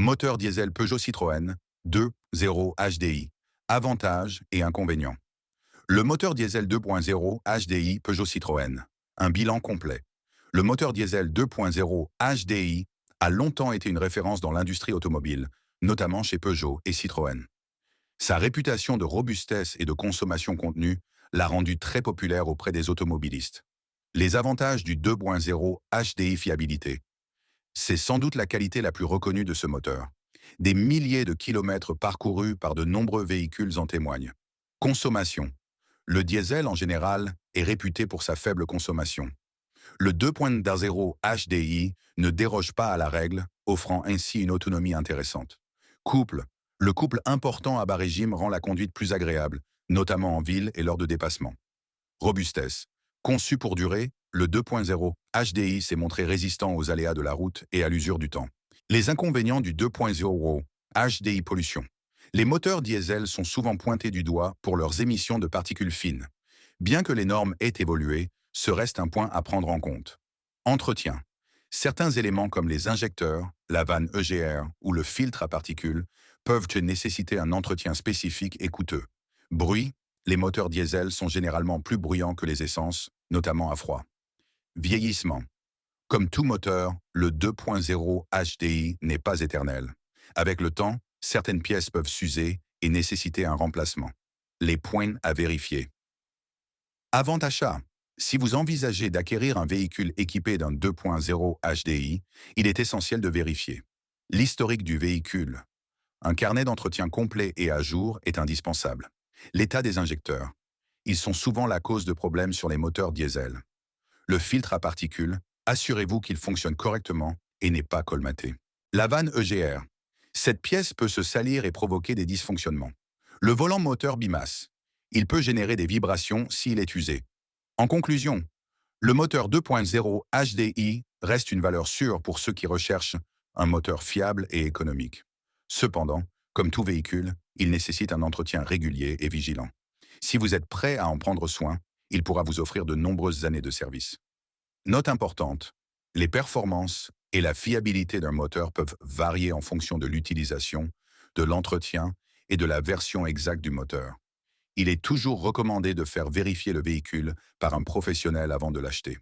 Moteur diesel Peugeot Citroën 2.0 HDI. Avantages et inconvénients. Le moteur diesel 2.0 HDI Peugeot Citroën. Un bilan complet. Le moteur diesel 2.0 HDI a longtemps été une référence dans l'industrie automobile, notamment chez Peugeot et Citroën. Sa réputation de robustesse et de consommation contenue l'a rendu très populaire auprès des automobilistes. Les avantages du 2.0 HDI fiabilité. C'est sans doute la qualité la plus reconnue de ce moteur. Des milliers de kilomètres parcourus par de nombreux véhicules en témoignent. Consommation. Le diesel, en général, est réputé pour sa faible consommation. Le 2.0 HDI ne déroge pas à la règle, offrant ainsi une autonomie intéressante. Couple. Le couple important à bas régime rend la conduite plus agréable, notamment en ville et lors de dépassements. Robustesse. Conçu pour durer, le 2.0 HDI s'est montré résistant aux aléas de la route et à l'usure du temps. Les inconvénients du 2.0 HDI pollution. Les moteurs diesel sont souvent pointés du doigt pour leurs émissions de particules fines. Bien que les normes aient évolué, ce reste un point à prendre en compte. Entretien. Certains éléments comme les injecteurs, la vanne EGR ou le filtre à particules peuvent nécessiter un entretien spécifique et coûteux. Bruit. Les moteurs diesel sont généralement plus bruyants que les essences, notamment à froid. Vieillissement. Comme tout moteur, le 2.0 HDI n'est pas éternel. Avec le temps, certaines pièces peuvent s'user et nécessiter un remplacement. Les points à vérifier. Avant d'achat, si vous envisagez d'acquérir un véhicule équipé d'un 2.0 HDI, il est essentiel de vérifier l'historique du véhicule. Un carnet d'entretien complet et à jour est indispensable. L'état des injecteurs. Ils sont souvent la cause de problèmes sur les moteurs diesel. Le filtre à particules, assurez-vous qu'il fonctionne correctement et n'est pas colmaté. La vanne EGR. Cette pièce peut se salir et provoquer des dysfonctionnements. Le volant moteur bimasse. Il peut générer des vibrations s'il est usé. En conclusion, le moteur 2.0 HDI reste une valeur sûre pour ceux qui recherchent un moteur fiable et économique. Cependant, comme tout véhicule, il nécessite un entretien régulier et vigilant. Si vous êtes prêt à en prendre soin, il pourra vous offrir de nombreuses années de service. Note importante, les performances et la fiabilité d'un moteur peuvent varier en fonction de l'utilisation, de l'entretien et de la version exacte du moteur. Il est toujours recommandé de faire vérifier le véhicule par un professionnel avant de l'acheter.